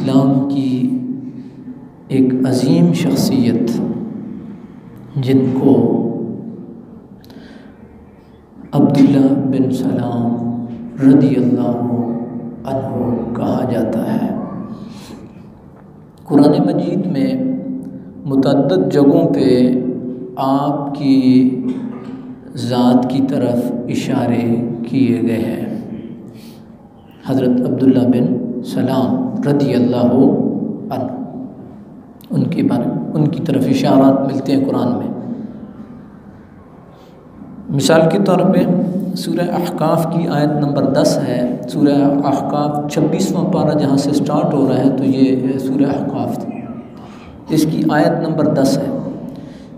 اسلام کی ایک عظیم شخصیت جن کو عبداللہ بن سلام رضی اللہ عنہ کہا جاتا ہے۔ قرآن مجید میں متعدد جگہوں پہ آپ کی ذات کی طرف اشارے کیے گئے ہیں۔ حضرت عبداللہ بن سلام رضی اللہ عنہ ان کی طرف اشارات ملتے ہیں قرآن میں۔ مثال کے طور پہ سورہ احقاف کی آیت نمبر 10 ہے۔ سورہ احقاف 26واں پارہ جہاں سے سٹارٹ ہو رہا ہے تو یہ سورہ احقاف تھی، اس کی آیت نمبر 10 ہے۔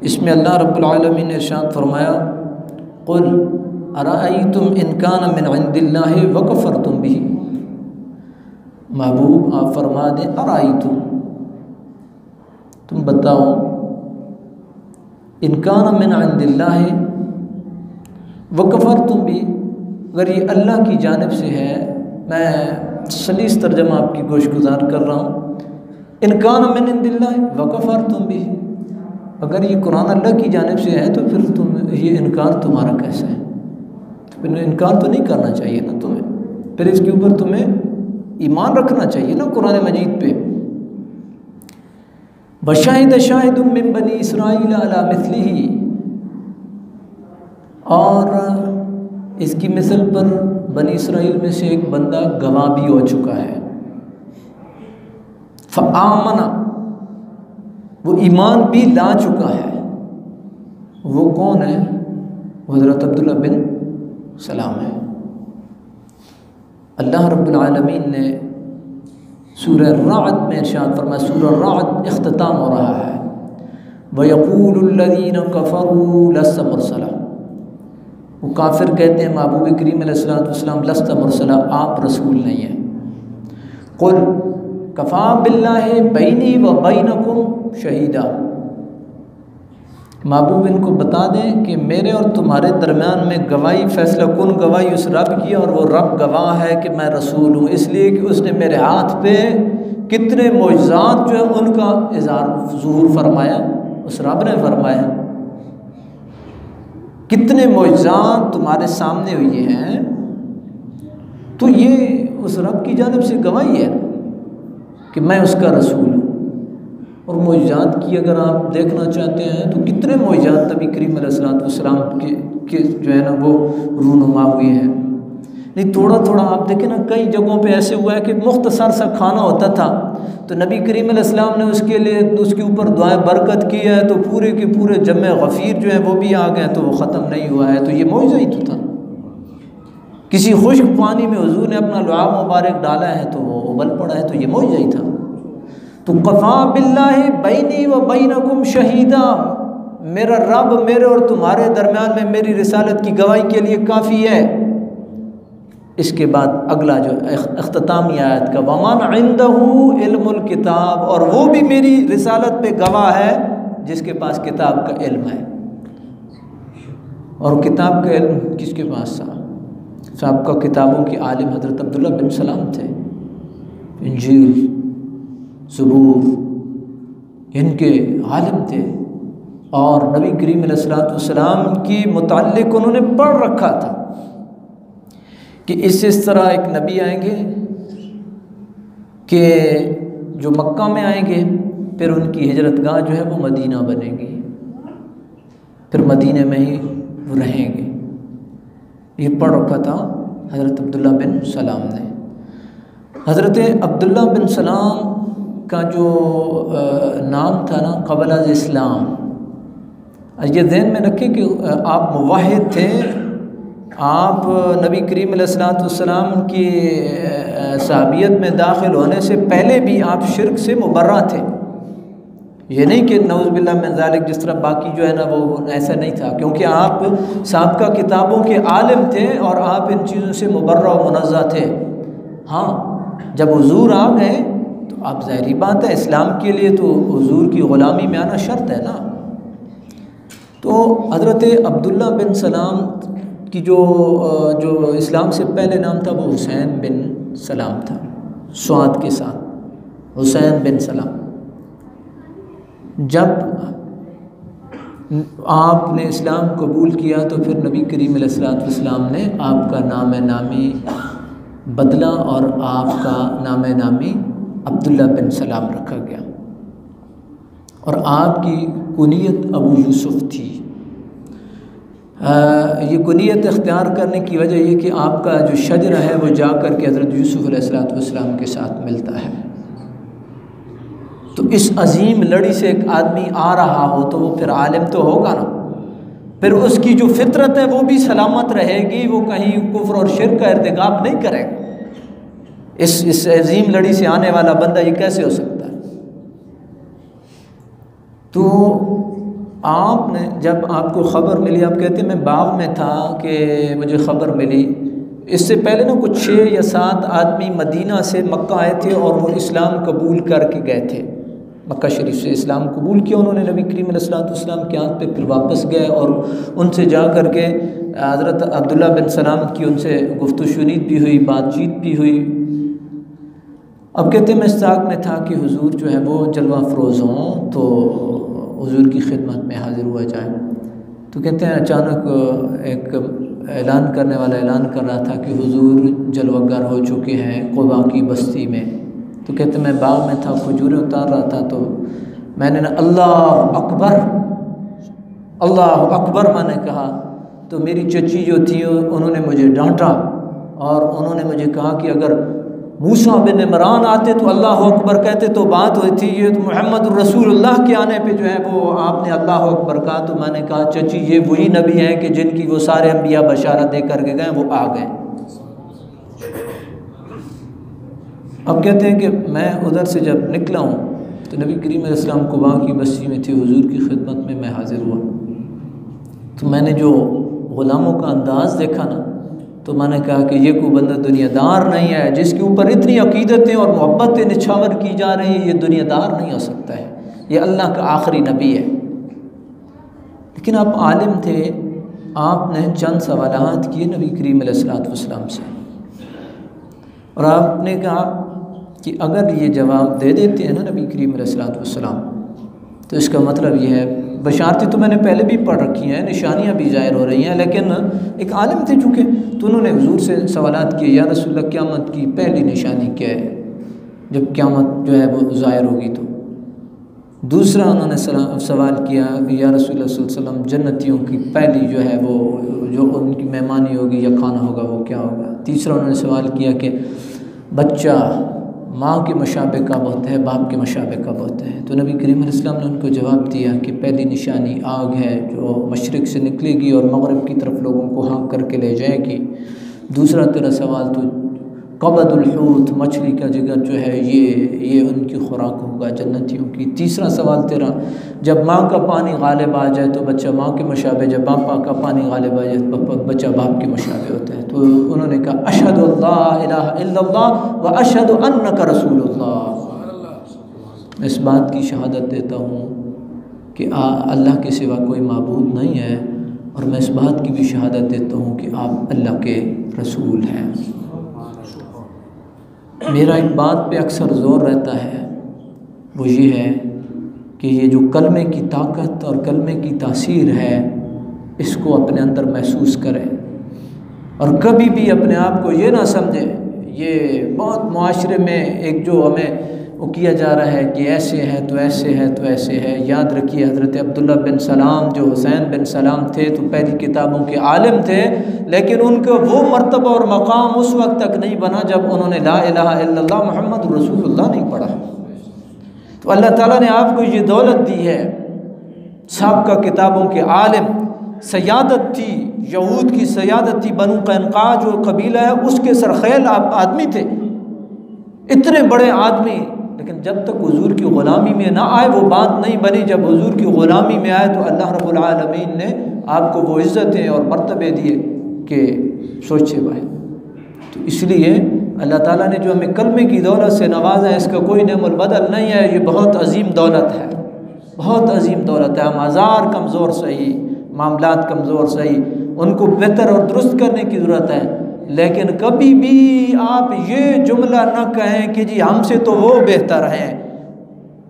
اس میں اللہ رب العالمین نے ارشاد فرمایا قل ارأیتم ان کان من عند اللہ وکفرتم بہ، محبوب آپ فرما دیں ارأیتم، تم بتاؤ، ان کان من عند اللہ وکفرتم بہ، اگر یہ اللہ کی جانب سے ہے، میں سلیس ترجمہ آپ کی گوش گزار کر رہا ہوں، ان کان من عند اللہ وکفرتم بہ، اگر یہ قرآن اللہ کی جانب سے ہے تو پھر یہ انکار تمہارا کیسا ہے؟ تو پھر انکار تو نہیں کرنا چاہیے نا تمہیں، پھر اس کے اوپر تمہیں ایمان رکھنا چاہیے نا قرآن مجید پہ۔ وَشَهِدَ شَاهِدٌ مِّن بَنِي إِسْرَائِيلَ عَلَى مِثْلِهِ، اور اس کی مثل پر بنی اسرائیل میں سے ایک بندہ گواہ بھی ہو چکا ہے۔ فَآمَنَ، وہ ایمان بھی لا چکا ہے۔ وہ کون ہے؟ وہ حضرت عبداللہ بن سلام ہے۔ اللہ رب العالمین نے سورہ رعد میں ارشاد فرمایا، سورہ رعد اختتام ہو رہا ہے، وَيَقُولُ الَّذِينَ كَفَرُوا لَسْتَ مُرْسَلًا، وہ کافر کہتے ہیں محبوب کریم علیہ السلام لست مرسلا، آپ رسول نہیں ہیں۔ قل کفا باللہ بینی و بینکم شہیدا، محبوب ان کو بتا دیں کہ میرے اور تمہارے درمیان میں گواہی، فیصلہ کن گواہی اس رب کی، اور وہ رب گواہ ہے کہ میں رسول ہوں، اس لیے کہ اس نے میرے ہاتھ پہ کتنے معجزات جو ہے ان کا ظہور فرمایا، اس رب نے فرمایا کتنے معجزات تمہارے سامنے ہوئے ہیں، تو یہ اس رب کی جانب سے گواہی ہے کہ میں اس کا رسول ہوں۔ اور معجزات کی اگر آپ دیکھنا چاہتے ہیں تو کتنے معجزات نبی کریم علیہ السلام کے جو ہے نا وہ رونما ہوئے ہیں۔ نہیں تھوڑا تھوڑا آپ دیکھیں نا، کئی جگہوں پہ ایسے ہوا ہے کہ مختصر سا کھانا ہوتا تھا تو نبی کریم علیہ السلام نے اس کے لیے اس کے اوپر دعائیں برکت کی ہے، تو پورے کے پورے جمع غفیر جو ہیں وہ بھی آ گئے، تو وہ ختم نہیں ہوا ہے، تو یہ معجزہ ہی تو تھا۔ کسی خشک پانی میں حضور نے اپنا لعاب مبارک ڈالا ہے تو وہ ابل پڑا ہے، تو یہ معجزہ ہی تھا۔ تو کفا باللہ بینی و بینکم شہیدا، میرا رب میرے اور تمہارے درمیان میں میری رسالت کی گواہی کے لیے کافی ہے۔ اس کے بعد اگلا جو اختتامی آیت کا وَمَنْ عِنْدَهُ عِلْمُ الْكِتَابِ، اور وہ بھی میری رسالت پہ گواہ ہے جس کے پاس کتاب کا علم ہے۔ اور کتاب کا علم کس کے پاس تھا؟ صاحب کا کتابوں کے عالم حضرت عبداللہ بن سلام تھے۔ انجیل، زبور، ان کے عالم تھے، اور نبی کریم علیہ السلام کی متعلق انہوں نے پڑھ رکھا تھا کہ اس طرح ایک نبی آئیں گے کہ جو مکہ میں آئیں گے، پھر ان کی ہجرت گاہ جو ہے وہ مدینہ بنے گی، پھر مدینہ میں ہی وہ رہیں گے۔ یہ پڑھ رکھا تھا حضرت عبداللہ بن سلام نے۔ حضرت عبداللہ بن سلام کا جو نام تھا نا قبل از اسلام، یہ ذہن میں رکھیں کہ آپ موحد تھے، آپ نبی کریم علیہ السلام کی صحابیت میں داخل ہونے سے پہلے بھی آپ شرک سے مبرہ تھے۔ یہ نہیں کہ نعوذ باللہ من ذالک جس طرح باقی جو ہے نا وہ ایسا نہیں تھا، کیونکہ آپ سابقہ کتابوں کے عالم تھے اور آپ ان چیزوں سے مبرہ و منزہ تھے۔ ہاں جب حضور آ گئے تو آپ ظاہری بات ہے اسلام کے لیے تو حضور کی غلامی میں آنا شرط ہے نا۔ تو حضرت عبداللہ بن سلام کی جو اسلام سے پہلے نام تھا وہ حسین بن سلام تھا، سعاد کے ساتھ، حسین بن سلام، جب آپ نے اسلام قبول کیا تو پھر نبی کریم علیہ الصلوۃ والسلام نے آپ کا نام نامی بدلا اور آپ کا نام نامی عبداللہ بن سلام رکھا گیا، اور آپ کی کنیت ابو یوسف تھی۔ یہ کنیت اختیار کرنے کی وجہ یہ کہ آپ کا جو شجرہ ہے وہ جا کر کے حضرت یوسف علیہ الصلوۃ والسلام کے ساتھ ملتا ہے۔ تو اس عظیم لڑی سے ایک آدمی آ رہا ہو تو وہ پھر عالم تو ہوگا نا، پھر اس کی جو فطرت ہے وہ بھی سلامت رہے گی، وہ کہیں کفر اور شرک کا ارتکاب نہیں کرے گا۔ اس عظیم لڑی سے آنے والا بندہ یہ کیسے ہو سکتا ہے؟ تو آپ نے جب آپ کو خبر ملی، آپ کہتے ہیں میں باغ میں تھا کہ مجھے خبر ملی، اس سے پہلے نا کچھ 6 یا 7 آدمی مدینہ سے مکہ آئے تھے اور وہ اسلام قبول کر کے گئے تھے، مکہ شریف سے اسلام قبول کیا انہوں نے نبی کریم علیہ الصلوۃ والسلام کے ہاتھ پہ، پھر واپس گئے اور ان سے جا کر کے حضرت عبداللہ بن سلام کی ان سے گفت و شنید بھی ہوئی، بات چیت بھی ہوئی۔ اب کہتے ہیں میں اس طاق میں تھا کہ حضور جو ہے وہ جلوہ افروز ہوں تو حضور کی خدمت میں حاضر ہوا جائے۔ تو کہتے ہیں اچانک ایک اعلان کرنے والا اعلان کر رہا تھا کہ حضور جلوہ گر ہو چکے ہیں قبا کی بستی میں۔ تو کہتے ہیں میں باغ میں تھا، کھجوریں اتار رہا تھا، تو میں نے نا اللہ اکبر اللہ اکبر میں نے کہا، تو میری چچی جو تھی انہوں نے مجھے ڈانٹا اور انہوں نے مجھے کہا کہ اگر موسیٰ بن عمران آتے تو اللہ اکبر کہتے تو بات ہوئی تھی، یہ تو محمد الرسول اللہ کے آنے پہ جو ہے وہ آپ نے اللہ اکبر کہا۔ تو میں نے کہا چچی یہ وہی نبی ہیں کہ جن کی وہ سارے انبیاء بشارت دے کر کے گئے، وہ آ گئے۔ اب کہتے ہیں کہ میں ادھر سے جب نکلا ہوں تو نبی کریم علیہ السلام قباء کی بستی میں تھے، حضور کی خدمت میں حاضر ہوا۔ تو میں نے جو غلاموں کا انداز دیکھا نا، تو میں نے کہا کہ یہ کوئی بندہ دنیا دار نہیں ہے، جس کے اوپر اتنی عقیدتیں اور محبتیں نچھاور کی جا رہی ہیں، یہ دنیا دار نہیں ہو سکتا ہے، یہ اللہ کا آخری نبی ہے۔ لیکن آپ عالم تھے، آپ نے چند سوالات کیے نبی کریم علیہ الصلوۃ والسلام سے، اور آپ نے کہا کہ اگر یہ جواب دے دیتے ہیں نا نبی کریم علیہ الصلوۃ والسلام، تو اس کا مطلب یہ ہے، بشارتیں تو میں نے پہلے بھی پڑھ رکھی ہیں، نشانیاں بھی ظاہر ہو رہی ہیں، لیکن ایک عالم تھے چونکہ، تو انہوں نے حضور سے سوالات کیے، یا رسول اللہ قیامت کی پہلی نشانی کیا ہے، جب قیامت جو ہے وہ ظاہر ہوگی تو۔ دوسرا انہوں نے سوال کیا، یا رسول اللہ صلی اللہ علیہ وسلم جنتیوں کی پہلی جو ہے وہ جو ان کی مہمانی ہوگی یا کھانا ہوگا وہ کیا ہوگا۔ تیسرا انہوں نے سوال کیا کہ بچہ ماں کے مشابہ کب ہوتا ہے، باپ کے مشابہ کب ہوتا ہے۔ تو نبی کریم علیہ السلام نے ان کو جواب دیا کہ پہلی نشانی آگ ہے جو مشرق سے نکلے گی اور مغرب کی طرف لوگوں کو ہانک کر کے لے جائے گی۔ دوسرا تیرا سوال تو قبض الحوت، مچھلی کا جگر جو ہے یہ ان کی خوراک ہوگا جنتیوں کی۔ تیسرا سوال تیرا، جب ماں کا پانی غالب آ جائے تو بچہ ماں کے مشابہ، جب باپ کا پانی غالب آ جائے تو بچہ باپ کے مشابہ ہوتا ہے۔ تو انہوں نے کہا اشہد اللہ الہ الا اللہ و اشہد انک رسول اللہ، میں اس بات کی شہادت دیتا ہوں کہ اللہ کے سوا کوئی معبود نہیں ہے، اور میں اس بات کی بھی شہادت دیتا ہوں کہ آپ اللہ کے رسول ہیں۔ میرا ایک بات پہ اکثر زور رہتا ہے، وہ یہ ہے کہ یہ جو کلمے کی طاقت اور کلمے کی تاثیر ہے، اس کو اپنے اندر محسوس کریں، اور کبھی بھی اپنے آپ کو یہ نہ سمجھیں۔ یہ بہت معاشرے میں ایک جو ہمیں وہ کیا جا رہا ہے کہ ایسے ہے تو ایسے ہے تو ایسے ہے۔ یاد رکھیے حضرت عبداللہ بن سلام جو حسین بن سلام تھے تو پہلی کتابوں کے عالم تھے، لیکن ان کا وہ مرتبہ اور مقام اس وقت تک نہیں بنا جب انہوں نے لا الہ الا اللہ محمد رسول اللہ نہیں پڑھا۔ تو اللہ تعالیٰ نے آپ کو یہ دولت دی ہے، سابقہ کتابوں کے عالم، سیادت تھی، یہود کی سیادت تھی، بنو قینقاع جو قبیلہ ہے اس کے سرخیل آدمی تھے، اتنے بڑے آدمی، لیکن جب تک حضور کی غلامی میں نہ آئے وہ بات نہیں بنی۔ جب حضور کی غلامی میں آئے تو اللہ رب العالمین نے آپ کو وہ عزتیں اور مرتبے دیے کہ سوچے بھائی۔ تو اس لیے اللہ تعالیٰ نے جو ہمیں کلمے کی دولت سے نوازا ہے، اس کا کوئی نعم البدل نہیں ہے، یہ بہت عظیم دولت ہے، بہت عظیم دولت ہے۔ ہم ہزار کمزور صحیح، معاملات کمزور صحیح، ان کو بہتر اور درست کرنے کی ضرورت ہے، لیکن کبھی بھی آپ یہ جملہ نہ کہیں کہ جی ہم سے تو وہ بہتر ہیں،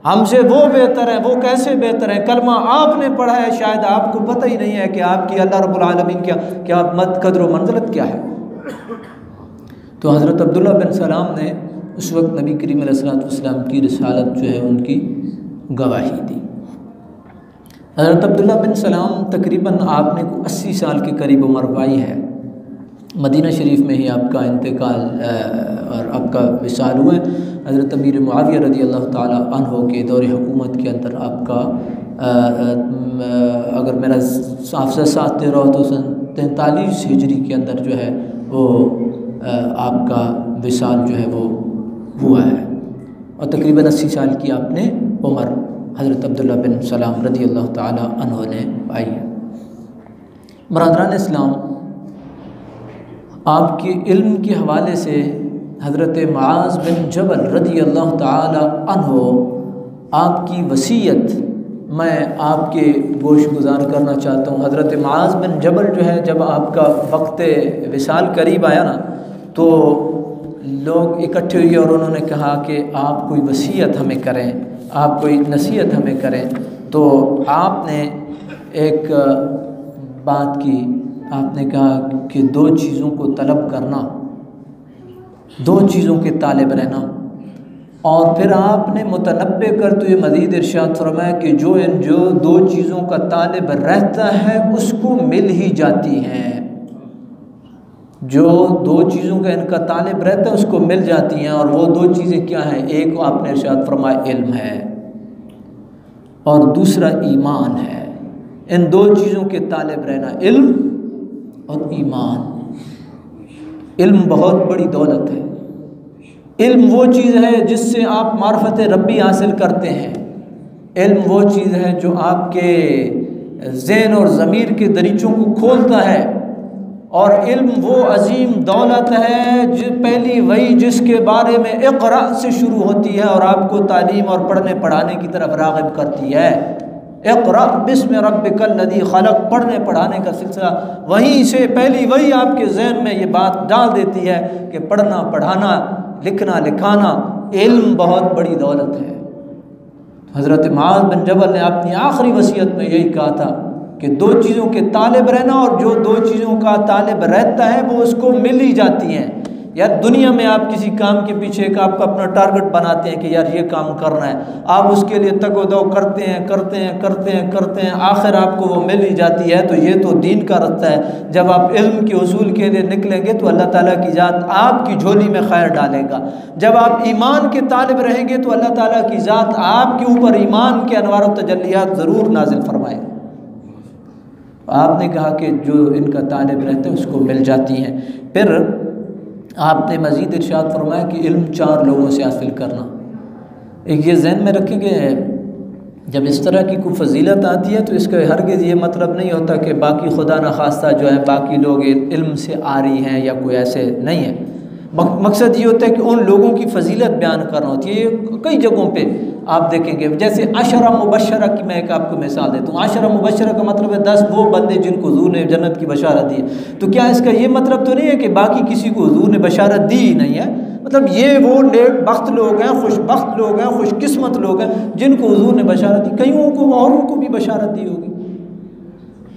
ہم سے وہ بہتر ہیں۔ وہ کیسے بہتر ہیں؟ کلمہ آپ نے پڑھا ہے، شاید آپ کو پتہ ہی نہیں ہے کہ آپ کی اللہ رب العالمین کیا قدر و منزلت کیا ہے۔ تو حضرت عبداللہ بن سلام نے اس وقت نبی کریم علیہ الصلوۃ والسلام کی رسالت جو ہے ان کی گواہی دی۔ حضرت عبداللہ بن سلام تقریباً آپ نے 80 سال کے قریب عمر پائی ہے۔ مدینہ شریف میں ہی آپ کا انتقال اور آپ کا وصال ہوا ہے۔ حضرت امیر معاویہ رضی اللہ تعالیٰ عنہ کے دور حکومت کے اندر آپ کا اگر میرا حافظہ ساتھ دے رہا ہو تو 43 ہجری کے اندر جو ہے وہ آپ کا وصال جو ہے وہ ہوا ہے، اور تقریباً 80 سال کی آپ نے عمر حضرت عبداللہ بن سلام رضی اللہ تعالیٰ عنہ نے پائی ہے۔ برادران اسلام، آپ کے علم کے حوالے سے حضرت معاذ بن جبل رضی اللہ تعالی عنہ آپ کی وصیت میں آپ کے گوش گزار کرنا چاہتا ہوں۔ حضرت معاذ بن جبل جو ہے، جب آپ کا وقت وصال قریب آیا نا تو لوگ اکٹھے ہوئے اور انہوں نے کہا کہ آپ کوئی وصیت ہمیں کریں، آپ کوئی نصیحت ہمیں کریں۔ تو آپ نے ایک بات کی، آپ نے کہا کہ 2 چیزوں کو طلب کرنا، 2 چیزوں کے طالب رہنا، اور پھر آپ نے متنبع کرتے ہوئے مزید ارشاد فرمایا کہ جو 2 چیزوں کا طالب رہتا ہے اس کو مل ہی جاتی ہیں۔ جو 2 چیزوں کا ان کا طالب رہتا ہے اس کو مل جاتی ہیں، اور وہ 2 چیزیں کیا ہیں؟ ایک آپ نے ارشاد فرمایا علم ہے، اور دوسرا ایمان ہے۔ ان 2 چیزوں کے طالب رہنا، علم اور ایمان۔ علم بہت بڑی دولت ہے۔ علم وہ چیز ہے جس سے آپ معرفت ربی حاصل کرتے ہیں۔ علم وہ چیز ہے جو آپ کے ذہن اور ضمیر کے دریچوں کو کھولتا ہے، اور علم وہ عظیم دولت ہے جو پہلی وحی جس کے بارے میں اقرا سے شروع ہوتی ہے اور آپ کو تعلیم اور پڑھنے پڑھانے کی طرف راغب کرتی ہے۔ اقرا بسم ربک الذی خلق، پڑھنے پڑھانے کا سلسلہ وہیں سے پہلی وحی آپ کے ذہن میں یہ بات ڈال دیتی ہے کہ پڑھنا پڑھانا لکھنا لکھانا علم بہت بڑی دولت ہے۔ حضرت معاذ بن جبل نے اپنی آخری وصیت میں یہی کہا تھا کہ 2 چیزوں کے طالب رہنا، اور جو 2 چیزوں کا طالب رہتا ہے وہ اس کو مل ہی جاتی ہیں۔ یار دنیا میں آپ کسی کام کے پیچھے ایک آپ کا اپنا ٹارگٹ بناتے ہیں کہ یار یہ کام کرنا ہے، آپ اس کے لیے تگ و دو کرتے ہیں، آخر آپ کو وہ مل ہی جاتی ہے۔ تو یہ تو دین کا رستہ ہے۔ جب آپ علم کے حصول کے لیے نکلیں گے تو اللہ تعالیٰ کی ذات آپ کی جھولی میں خیر ڈالے گا۔ جب آپ ایمان کے طالب رہیں گے تو اللہ تعالیٰ کی ذات آپ کے اوپر ایمان کے انوار و تجلیات ضرور نازل فرمائے گا۔ آپ نے کہا کہ جو ان کا طالب رہتا ہے اس کو مل جاتی ہیں۔ پھر آپ نے مزید ارشاد فرمایا کہ علم 4 لوگوں سے حاصل کرنا۔ ایک یہ ذہن میں رکھیں کہ جب اس طرح کی کوئی فضیلت آتی ہے تو اس کا ہرگز یہ مطلب نہیں ہوتا کہ باقی خدا نخواستہ جو ہے باقی لوگ علم سے آری ہیں یا کوئی ایسے نہیں ہے۔ مقصد یہ ہوتا ہے کہ ان لوگوں کی فضیلت بیان کرنا ہوتی ہے۔ یہ کئی جگہوں پہ آپ دیکھیں گے، جیسے 10 مبشرہ کی میں ایک آپ کو مثال دیتا ہوں۔ 10 مبشرہ کا مطلب ہے 10 وہ بندے جن کو حضور نے جنت کی بشارت دی ہے۔ تو کیا اس کا یہ مطلب تو نہیں ہے کہ باقی کسی کو حضور نے بشارت دی ہی نہیں ہے؟ مطلب یہ وہ نیک بخت لوگ ہیں، خوش بخت لوگ ہیں، خوش قسمت لوگ ہیں جن کو حضور نے بشارت دی، کئیوں کو اوروں کو بھی بشارت دی ہوگی۔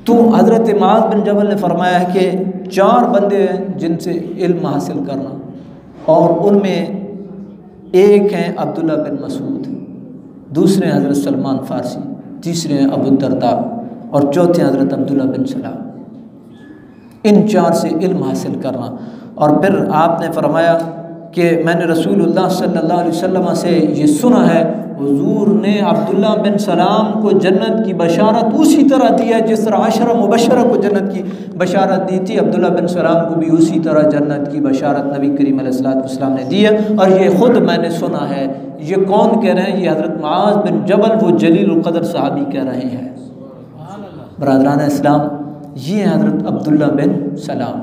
تو حضرت معاذ بن جبل نے فرمایا ہے کہ 4 بندے ہیں جن سے علم حاصل کرنا، اور ان میں ایک ہیں عبداللہ بن مسعود، دوسرے ہیں حضرت سلمان فارسی، تیسرے ہیں ابو الدرداء، اور چوتھے حضرت عبداللہ بن سلام۔ ان 4 سے علم حاصل کرنا۔ اور پھر آپ نے فرمایا کہ میں نے رسول اللہ صلی اللہ علیہ وسلم سے یہ سنا ہے، حضور نے عبداللہ بن سلام کو جنت کی بشارت اسی طرح دی ہے جس طرح 10 مبشرہ کو جنت کی بشارت دی تھی، عبداللہ بن سلام کو بھی اسی طرح جنت کی بشارت نبی کریم علیہ الصلوۃ والسلام نے دی ہے، اور یہ خود میں نے سنا ہے۔ یہ کون کہہ رہے ہیں؟ یہ حضرت معاذ بن جبل، وہ جلیل القدر صحابی کہہ رہے ہیں۔ برادران اسلام، یہ ہیں حضرت عبداللہ بن سلام۔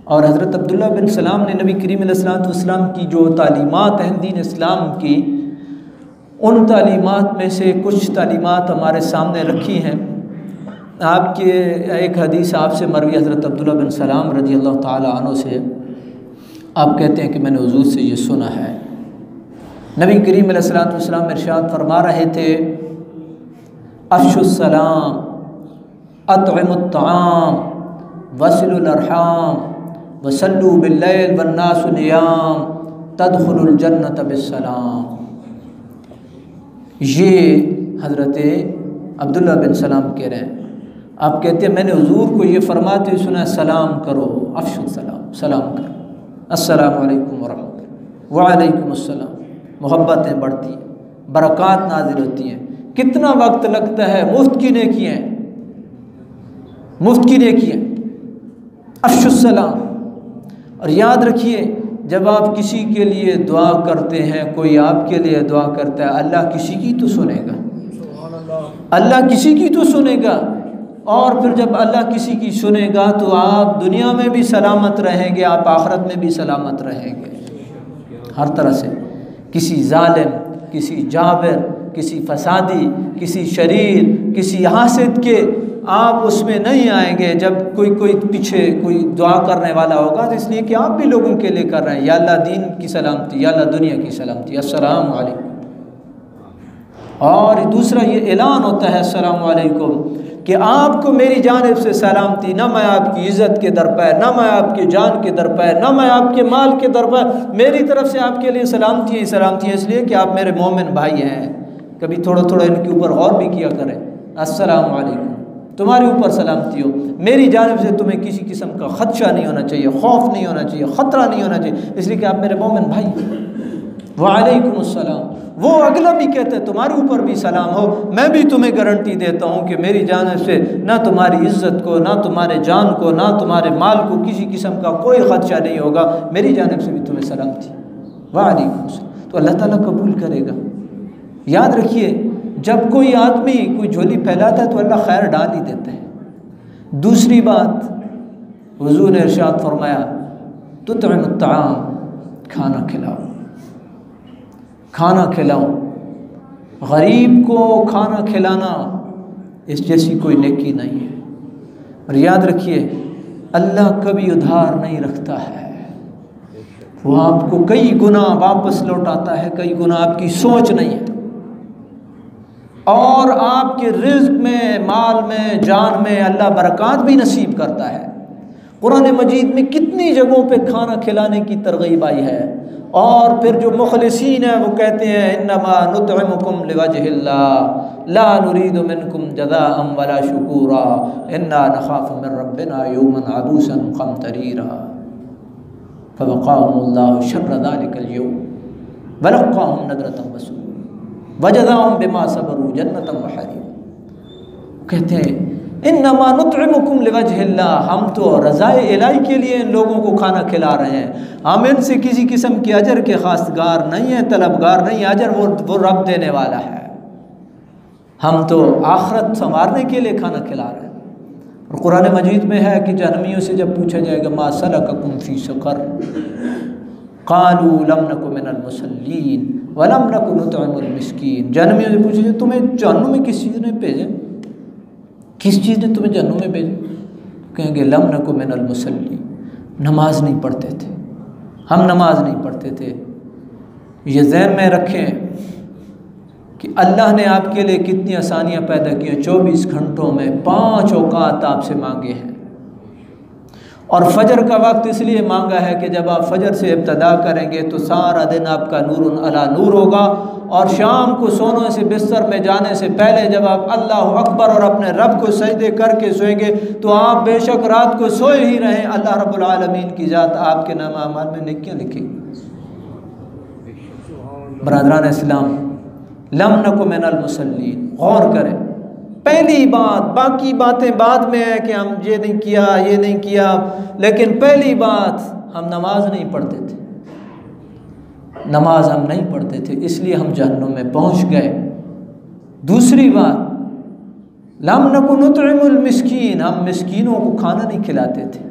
اور حضرت عبداللہ بن سلام نے نبی کریم علیہ الصلوۃ والسلام کی جو تعلیمات ہیں دین اسلام کی، ان تعلیمات میں سے کچھ تعلیمات ہمارے سامنے رکھی ہیں آپ کے ایک حدیث آپ سے مروی حضرت عبداللہ بن سلام رضی اللہ تعالی عنہ سے، آپ کہتے ہیں کہ میں نے حضور سے یہ سنا ہے، نبی کریم علیہ الصلوۃ والسلام ارشاد فرما رہے تھے، افشوا السلام، اطعموا الطعام، وصلوا الارحام، وصلوا باللیل والناس نیام، تدخلوا الجنۃ بالسلام۔ یہ حضرت عبداللہ بن سلام کہہ رہے ہیں، آپ کہتے ہیں میں نے حضور کو یہ فرماتے ہوئے سنا، سلام کرو، افشوا السلام، سلام کرو، السلام علیکم ورحمۃ اللہ، وعلیکم السلام، محبتیں بڑھتی ہیں، برکات نازل ہوتی ہیں۔ کتنا وقت لگتا ہے، مفت کی نیکیاں، مفت کی نیکیاں، افشوا السلام۔ اور یاد رکھیے جب آپ کسی کے لیے دعا کرتے ہیں، کوئی آپ کے لیے دعا کرتا ہے، اللہ کسی کی تو سنے گا، اللہ کسی کی تو سنے گا، اور پھر جب اللہ کسی کی سنے گا تو آپ دنیا میں بھی سلامت رہیں گے، آپ آخرت میں بھی سلامت رہیں گے ہر طرح سے۔ کسی ظالم، کسی جابر، کسی فسادی، کسی شریر، کسی حاسد کے آپ اس میں نہیں آئیں گے۔ جب کوئی پیچھے کوئی دعا کرنے والا ہوگا تو اس لیے کہ آپ بھی لوگوں کے لیے کر رہے ہیں، یا اللہ دین کی سلامتی، یا اللہ دنیا کی سلامتی، السلام علیکم۔ اور دوسرا یہ اعلان ہوتا ہے السلام علیکم کہ آپ کو میری جانب سے سلامتی، نہ میں آپ کی عزت کے درپے، نہ میں آپ کی جان کے درپے، نہ میں آپ کے مال کے درپے، میری طرف سے آپ کے لیے سلامتی ہے، سلامتی ہے، اس لیے کہ آپ میرے مومن بھائی ہیں۔ کبھی تھوڑا تھوڑا ان کے اوپر غور بھی کیا کریں، السلام علیکم، تمہارے اوپر سلامتی ہو، میری جانب سے تمہیں کسی قسم کا خدشہ نہیں ہونا چاہیے، خوف نہیں ہونا چاہیے، خطرہ نہیں ہونا چاہیے، اس لیے کہ آپ میرے مومن بھائی ہیں۔ وعلیکم السلام، وہ اگلا بھی کہتا ہے تمہارے اوپر بھی سلام ہو، میں بھی تمہیں گارنٹی دیتا ہوں کہ میری جانب سے نہ تمہاری عزت کو، نہ تمہارے جان کو، نہ تمہارے مال کو کسی قسم کا کوئی خدشہ نہیں ہوگا، میری جانب سے بھی تمہیں سلامتی۔ وعلیکم السلام، تو اللہ تعالیٰ قبول کرے گا۔ یاد رکھیے جب کوئی آدمی کوئی جھولی پھیلاتا ہے تو اللہ خیر ڈال ہی دیتا ہے۔ دوسری بات، حضور نے ارشاد فرمایا تطعم الطعام، کھانا کھلاؤ، کھانا کھلاؤ۔ غریب کو کھانا کھلانا اس جیسی کوئی نیکی نہیں ہے۔ اور یاد رکھیے اللہ کبھی ادھار نہیں رکھتا ہے، وہ آپ کو کئی گنا واپس لوٹاتا ہے، کئی گنا آپ کی سوچ نہیں ہے، اور آپ کے رزق میں، مال میں، جان میں اللہ برکات بھی نصیب کرتا ہے۔ قرآن مجید میں کتنی جگہوں پہ کھانا کھلانے کی ترغیب آئی ہے، اور پھر جو مخلصین ہیں وہ کہتے ہیں انما نطعمکم لوجہ اللہ لا نرید منکم جزاء ولا شکورا انا نخاف من ربنا یوما عبوسا قمطریرا فوقاهم اللہ شر ذلک اليوم ولقاهم نضرة وسرورا وجزاهم بما صبروا جنة وحريرا۔ کہتے ہیں انما نطعمکم لوجہ اللہ، ہم تو رضائے الہی کے لیے ان لوگوں کو کھانا کھلا رہے ہیں، ہم ان سے کسی قسم کے اجر کے خواستگار نہیں ہیں، طلبگار نہیں ہیں، اجر وہ رب دینے والا ہے، ہم تو آخرت سنوارنے کے لیے کھانا کھلا رہے ہیں۔ اور قرآن مجید میں ہے کہ جہنمیوں سے جب پوچھا جائے گا ما سلککم فی سقر قالوا لم نک من المصلین ولم نک نطعم المسکین، جہنمیوں سے پوچھا جائے تمہیں جہنم میں کس چیز نے بھیجا، کس چیز نے تمہیں جہنم میں بھیجا، کہیں گے لم نک من المصلین، نماز نہیں پڑھتے تھے، ہم نماز نہیں پڑھتے تھے۔ یہ ذہن میں رکھیں کہ اللہ نے آپ کے لیے کتنی آسانیاں پیدا کی ہیں، 24 گھنٹوں میں 5 اوقات آپ سے مانگے ہیں، اور فجر کا وقت اس لیے مانگا ہے کہ جب آپ فجر سے ابتدا کریں گے تو سارا دن آپ کا نور علی نور ہوگا، اور شام کو سونے سے بستر میں جانے سے پہلے جب آپ اللہ اکبر اور اپنے رب کو سجدے کر کے سوئیں گے تو آپ بے شک رات کو سوئے ہی رہیں، اللہ رب العالمین کی ذات آپ کے نام اعمال میں نیکیاں لکھے گی۔ برادران اسلام، لم نک من المصلین، غور کریں، پہلی بات، باقی باتیں بعد میں ہے کہ ہم یہ نہیں کیا، یہ نہیں کیا، لیکن پہلی بات ہم نماز نہیں پڑھتے تھے، نماز ہم نہیں پڑھتے تھے، اس لیے ہم جہنم میں پہنچ گئے۔ دوسری بات، لم نک نطعم المسکین، ہم مسکینوں کو کھانا نہیں کھلاتے تھے۔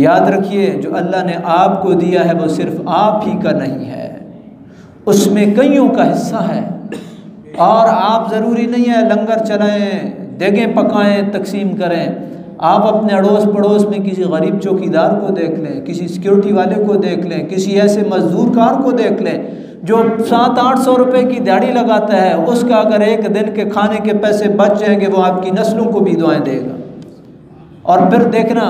یاد رکھیے جو اللہ نے آپ کو دیا ہے وہ صرف آپ ہی کا نہیں ہے، اس میں کئیوں کا حصہ ہے، اور آپ ضروری نہیں ہے لنگر چلائیں، دیگیں پکائیں، تقسیم کریں۔ آپ اپنے اڑوس پڑوس میں کسی غریب چوکیدار کو دیکھ لیں، کسی سیکیورٹی والے کو دیکھ لیں، کسی ایسے مزدور کار کو دیکھ لیں جو 700-800 روپے کی دیہڑی لگاتا ہے، اس کا اگر ایک دن کے کھانے کے پیسے بچ جائیں گے وہ آپ کی نسلوں کو بھی دعائیں دے گا۔ اور پھر دیکھنا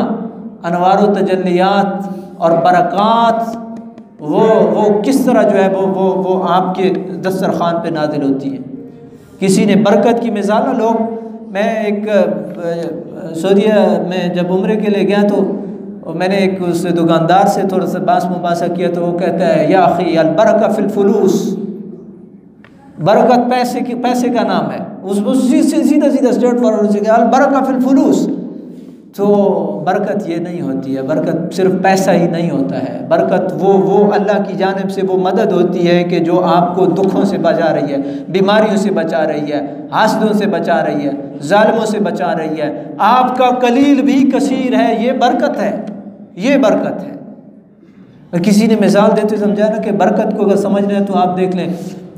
انوار و تجلیات اور برکات وہ کس طرح جو ہے وہ آپ کے دسترخوان پہ نازل ہوتی ہیں۔ کسی نے برکت کی مثال، لوگ، میں ایک سعودیہ میں جب عمرے کے لیے گیا تو میں نے ایک اس دکاندار سے تھوڑا سا باس مباحثہ کیا تو وہ کہتا ہے یا اخی البرکہ فی الفلوس، برکت پیسے کا نام ہے۔ اس سیدھا اسٹریٹ فارورڈ سے کہا البرکہ فی الفلوس۔ تو برکت یہ نہیں ہوتی ہے، برکت صرف پیسہ ہی نہیں ہوتا ہے، برکت وہ اللہ کی جانب سے وہ مدد ہوتی ہے کہ جو آپ کو دکھوں سے بچا رہی ہے، بیماریوں سے بچا رہی ہے، حاسدوں سے بچا رہی ہے، ظالموں سے بچا رہی ہے۔ آپ کا قلیل بھی کثیر ہے، یہ برکت ہے، یہ برکت ہے۔ اور کسی نے مثال دیتے سمجھا نا کہ برکت کو اگر سمجھ رہے ہیں تو آپ دیکھ لیں،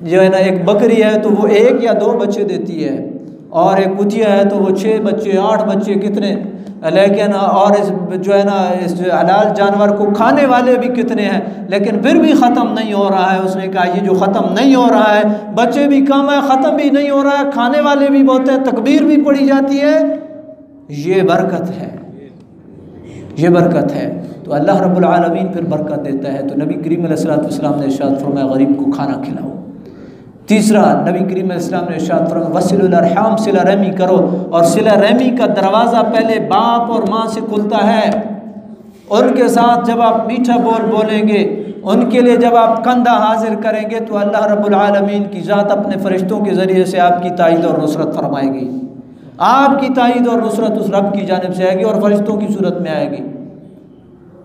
جو ہے نا ایک بکری ہے تو وہ 1 یا 2 بچے دیتی ہے، اور ایک کتیا ہے تو وہ 6 بچے 8 بچے کتنے، لیکن اور اس جو ہے نا اس حلال جانور کو کھانے والے بھی کتنے ہیں، لیکن پھر بھی ختم نہیں ہو رہا ہے۔ اس نے کہا یہ جو ختم نہیں ہو رہا ہے، بچے بھی کم ہیں، ختم بھی نہیں ہو رہا ہے، کھانے والے بھی بہت ہیں، تکبیر بھی پڑھی جاتی ہے، یہ برکت ہے، یہ برکت ہے۔ تو اللہ رب العالمین پھر برکت دیتا ہے۔ تو نبی کریم علیہ السلام نے ارشاد فرمایا غریب کو کھانا کھلاؤ۔ تیسرا، نبی کریم علیہ السلام نے ارشاد فرمایا وصل الارحام، صلہ رحمی کرو، اور صلہ رحمی کا دروازہ پہلے باپ اور ماں سے کھلتا ہے۔ ان کے ساتھ جب آپ میٹھا بول بولیں گے، ان کے لیے جب آپ کندھا حاضر کریں گے تو اللہ رب العالمین کی ذات اپنے فرشتوں کے ذریعے سے آپ کی تائید اور نصرت فرمائے گی۔ آپ کی تائید اور نصرت اس رب کی جانب سے آئے گی اور فرشتوں کی صورت میں آئے گی۔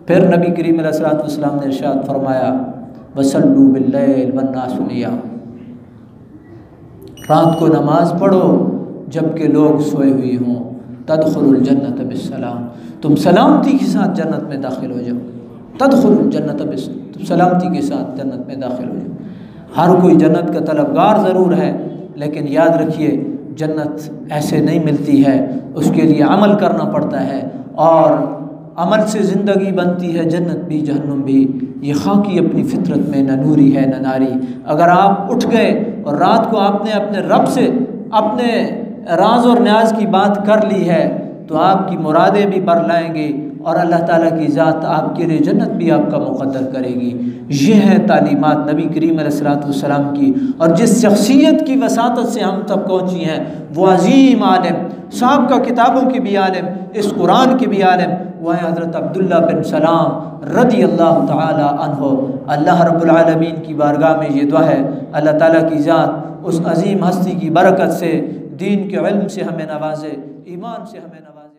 پھر نبی کریم علیہ السلام نے ارشاد فرمایا وصلوا باللیل والناس نیام، رات کو نماز پڑھو جب کہ لوگ سوئے ہوئے ہوں، تدخل الجنت بالسلام، تم سلامتی کے ساتھ جنت میں داخل ہو جاؤ، تدخل الجنت بالسلام، تم سلامتی کے ساتھ جنت میں داخل ہو جاؤ۔ ہر کوئی جنت کا طلبگار ضرور ہے، لیکن یاد رکھیے جنت ایسے نہیں ملتی ہے، اس کے لیے عمل کرنا پڑتا ہے، اور عمل سے زندگی بنتی ہے، جنت بھی جہنم بھی۔ یہ خاکی اپنی فطرت میں نہ نوری ہے نہ ناری۔ اگر آپ اٹھ گئے اور رات کو آپ نے اپنے رب سے اپنے راز اور نیاز کی بات کر لی ہے تو آپ کی مرادیں بھی بر لائیں گے، اور اللہ تعالیٰ کی ذات آپ کے لیے جنت بھی آپ کا مقدر کرے گی۔ یہ ہے تعلیمات نبی کریم علیہ السلام کی، اور جس شخصیت کی وساطت سے ہم تک پہنچی ہیں، وہ عظیم عالم، سابقہ کتابوں کی بھی عالم، اس قرآن کی بھی عالم، وہ ہے حضرت عبداللہ بن سلام رضی اللہ تعالی عنہ۔ اللہ رب العالمین کی بارگاہ میں یہ دعا ہے، اللہ تعالیٰ کی ذات اس عظیم ہستی کی برکت سے دین کے علم سے ہمیں نوازے، ایمان سے ہمیں نوازے۔